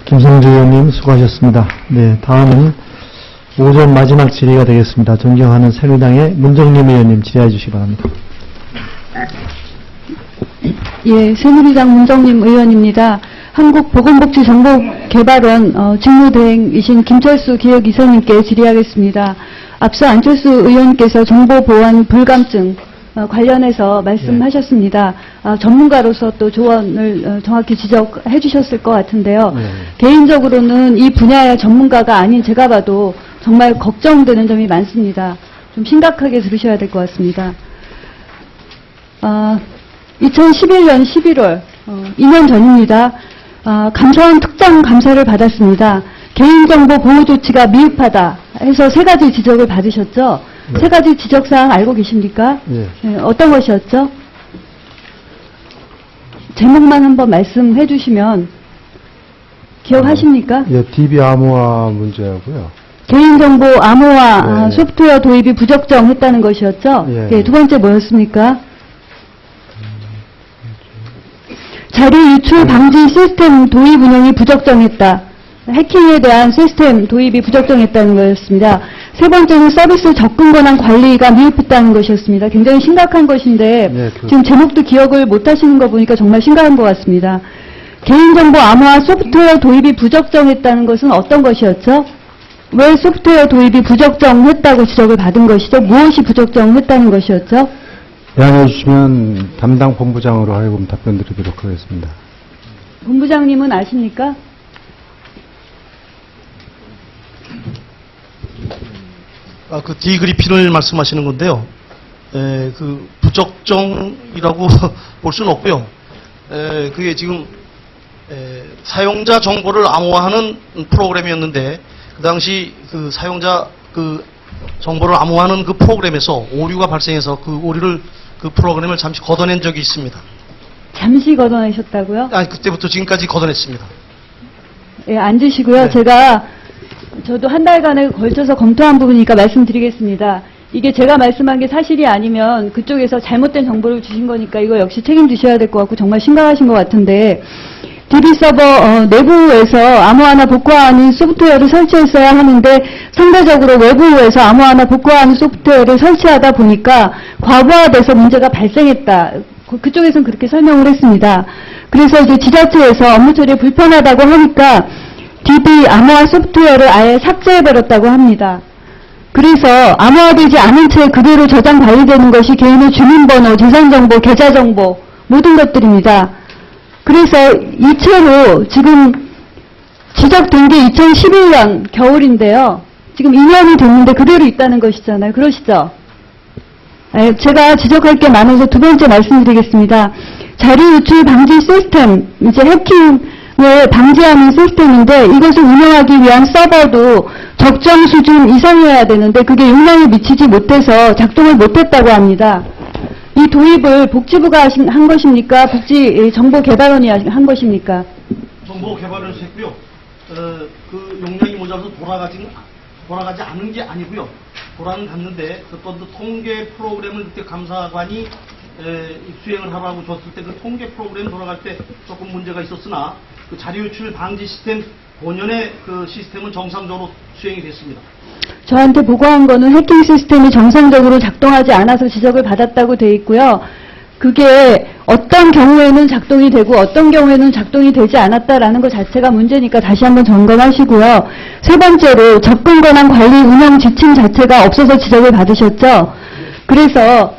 김성주 의원님 수고하셨습니다. 네, 다음은 오전 마지막 질의가 되겠습니다. 존경하는 새누리당의 문정림 의원님 질의해 주시기 바랍니다. 예, 새누리당 문정림 의원입니다. 한국보건복지정보개발원 직무대행이신 김철수 기획이사님께 질의하겠습니다. 앞서 안철수 의원께서 정보보안 불감증 관련해서 말씀하셨습니다. 전문가로서 또 조언을 정확히 지적해 주셨을 것 같은데요. 개인적으로는 이 분야의 전문가가 아닌 제가 봐도 정말 걱정되는 점이 많습니다. 좀 심각하게 들으셔야 될 것 같습니다. 2011년 11월 2년 전입니다. 감사원 특정 감사를 받았습니다. 개인정보 보호 조치가 미흡하다 해서 3가지 지적을 받으셨죠? 네. 3가지 지적사항 알고 계십니까? 네. 네, 어떤 것이었죠? 제목만 한번 말씀해 주시면 기억하십니까? 예, DB 암호화 문제하고요. 개인정보 암호화 네. 소프트웨어 도입이 부적정했다는 것이었죠? 예. 네, 2번째 뭐였습니까? 자료 유출 방지 시스템 도입 운영이 부적정했다. 해킹에 대한 시스템 도입이 부적정했다는 것이었습니다. 3번째는 서비스 접근 권한 관리가 미흡했다는 것이었습니다. 굉장히 심각한 것인데 네, 지금 제목도 기억을 못하시는 거 보니까 정말 심각한 것 같습니다. 개인정보 암호화 소프트웨어 도입이 부적정했다는 것은 어떤 것이었죠? 왜 소프트웨어 도입이 부적정했다고 지적을 받은 것이죠? 무엇이 부적정했다는 것이었죠? 양해해 주시면 담당 본부장으로 하여금 답변 드리도록 하겠습니다. 본부장님은 아십니까? 그 디그리핀을 말씀하시는 건데요. 그 부적정이라고 볼 수는 없고요. 그게 지금 사용자 정보를 암호화하는 프로그램이었는데 그 당시 그 사용자 그 정보를 암호화하는 그 프로그램에서 오류가 발생해서 그 오류를 그 프로그램을 잠시 걷어낸 적이 있습니다. 잠시 걷어내셨다고요? 아니 그때부터 지금까지 걷어냈습니다. 예, 앉으시고요. 네. 저도 한 달간에 걸쳐서 검토한 부분이니까 말씀드리겠습니다. 이게 제가 말씀한 게 사실이 아니면 그쪽에서 잘못된 정보를 주신 거니까 이거 역시 책임지셔야 될 것 같고 정말 심각하신 것 같은데 DB 서버 내부에서 암호화나 복구하는 소프트웨어를 설치했어야 하는데 상대적으로 외부에서 암호화나 복구하는 소프트웨어를 설치하다 보니까 과부하돼서 문제가 발생했다. 그쪽에서는 그렇게 설명을 했습니다. 그래서 이제 지자체에서 업무 처리에 불편하다고 하니까 DB 암호화 소프트웨어를 아예 삭제해버렸다고 합니다. 그래서 암호화되지 않은 채 그대로 저장 관리되는 것이 개인의 주민번호, 재산정보, 계좌정보 모든 것들입니다. 그래서 이 채로 지금 지적된 게 2011년 겨울인데요. 지금 2년이 됐는데 그대로 있다는 것이잖아요. 그러시죠? 제가 지적할 게 많아서 2번째 말씀드리겠습니다. 자료 유출 방지 시스템, 이제 해킹을 방지하는 시스템인데 이것을 운영하기 위한 서버도 적정 수준 이상이어야 되는데 그게 용량에 미치지 못해서 작동을 못했다고 합니다. 이 도입을 복지부가 한 것입니까? 복지정보개발원이 한 것입니까? 정보개발원에서 했고요. 그 용량이 모자라서 돌아가지 않은 게 아니고요. 돌아는 갔는데 또 통계 프로그램을 그때 감사관이 수행을 하라고 줬을 때 그 통계 프로그램 돌아갈 때 조금 문제가 있었으나 그 자료 유출 방지 시스템 본연의 그 시스템은 정상적으로 수행이 됐습니다. 저한테 보고한 거는 해킹 시스템이 정상적으로 작동하지 않아서 지적을 받았다고 돼 있고요. 그게 어떤 경우에는 작동이 되고 어떤 경우에는 작동이 되지 않았다라는 것 자체가 문제니까 다시 한번 점검하시고요. 3번째로 접근 권한 관리 운영 지침 자체가 없어서 지적을 받으셨죠. 그래서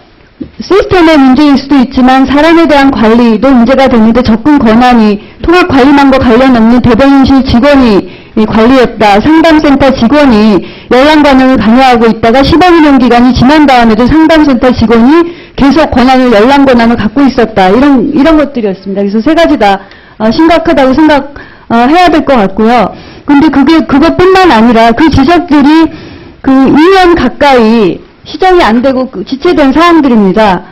시스템의 문제일 수도 있지만 사람에 대한 관리도 문제가 되는데 접근 권한이 통합관리망과 관련 없는 대변인실 직원이 관리했다. 상담센터 직원이 연락 관행을 강요하고 있다가 시범 운영 기간이 지난 다음에도 상담센터 직원이 계속 연락 권한을 갖고 있었다. 이런 것들이었습니다. 그래서 3가지 다 심각하다고 생각해야 될 것 같고요. 근데 그것뿐만 아니라 그 지적들이 그 2년 가까이 시정이 안 되고 지체된 사항들입니다.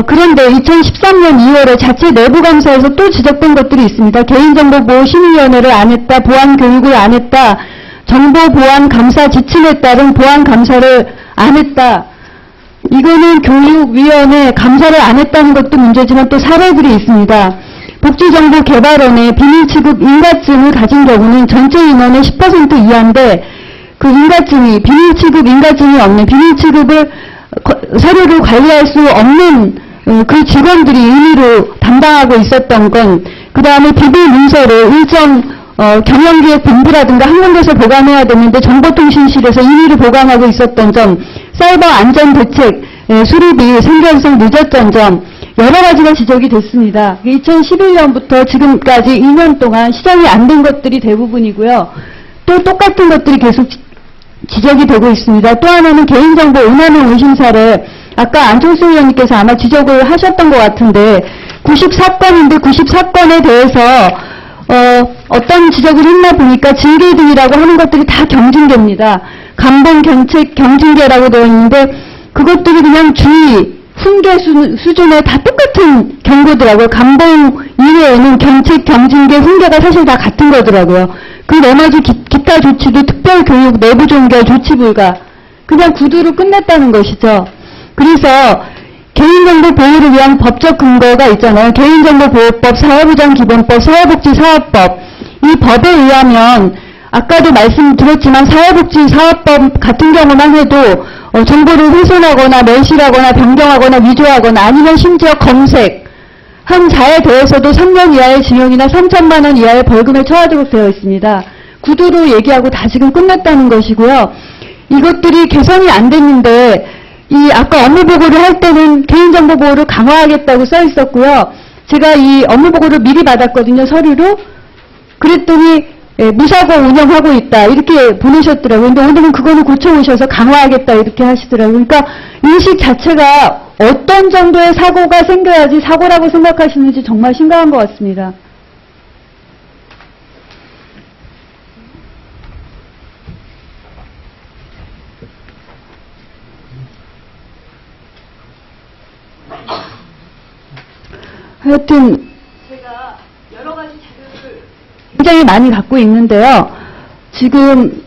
그런데 2013년 2월에 자체 내부감사에서 또 지적된 것들이 있습니다. 개인정보보호심의위원회를 안 했다, 보안교육을 안 했다, 정보보안감사 지침에 따른 보안감사를 안 했다. 이거는 교육위원회 감사를 안 했다는 것도 문제지만 또 사례들이 있습니다. 복지정보개발원의 비밀취급 인가증을 가진 경우는 전체 인원의 10% 이하인데 그 인가증이 비밀취급 인가증이 없는 비밀취급을 서류를 관리할 수 없는 그 직원들이 임의로 담당하고 있었던 건, 그 다음에 비밀 문서를 일정 경영기획본부라든가 한 군데서 보관해야 되는데 정보통신실에서 임의로 보관하고 있었던 점, 사이버 안전대책 수립이 생경성 늦었던 점, 여러 가지가 지적이 됐습니다. 2011년부터 지금까지 2년 동안 시정이 안 된 것들이 대부분이고요. 또 똑같은 것들이 계속 지적이 되고 있습니다. 또 하나는 개인정보 오남용 의심사를 아까 안철수 의원님께서 아마 지적을 하셨던 것 같은데 94건인데 94건에 대해서 어떤 지적을 했나 보니까 징계 등이라고 하는 것들이 다 경징계입니다. 감봉, 경책, 경징계라고 되어 있는데 그것들이 그냥 주의, 훈계 수준에 다 똑같은 경고더라고요. 감봉 이외에는 경책, 경징계, 훈계가 사실 다 같은 거더라고요. 그 나머지 기타 조치도 특별교육, 내부종결, 조치 불가. 그냥 구두로 끝냈다는 것이죠. 그래서 개인정보 보호를 위한 법적 근거가 있잖아요. 개인정보보호법, 사회보장기본법, 사회복지사업법. 이 법에 의하면 아까도 말씀드렸지만 사회복지사업법 같은 경우만 해도 정보를 훼손하거나 멸실하거나 변경하거나 위조하거나 아니면 심지어 검색, 한 자에 대해서도 3년 이하의 징역이나 3천만 원 이하의 벌금에 처하도록 되어 있습니다. 구두로 얘기하고 다 지금 끝냈다는 것이고요. 이것들이 개선이 안 됐는데 이 아까 업무보고를 할 때는 개인정보 보호를 강화하겠다고 써 있었고요. 제가 이 업무보고를 미리 받았거든요, 서류로. 그랬더니 무사고 운영하고 있다 이렇게 보내셨더라고요. 근데 오늘은 그거는 고쳐오셔서 강화하겠다 이렇게 하시더라고요. 그러니까 인식 자체가 어떤 정도의 사고가 생겨야지 사고라고 생각하시는지 정말 심각한 것 같습니다. 하여튼 제가 여러 가지 자료를 굉장히 많이 갖고 있는데요. 지금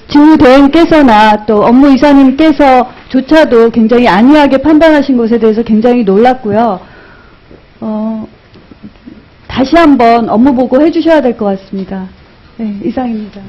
직무대행께서나 또 업무이사님께서조차도 굉장히 안이하게 판단하신 것에 대해서 굉장히 놀랐고요. 다시 한번 업무보고 해주셔야 될 것 같습니다. 네, 이상입니다.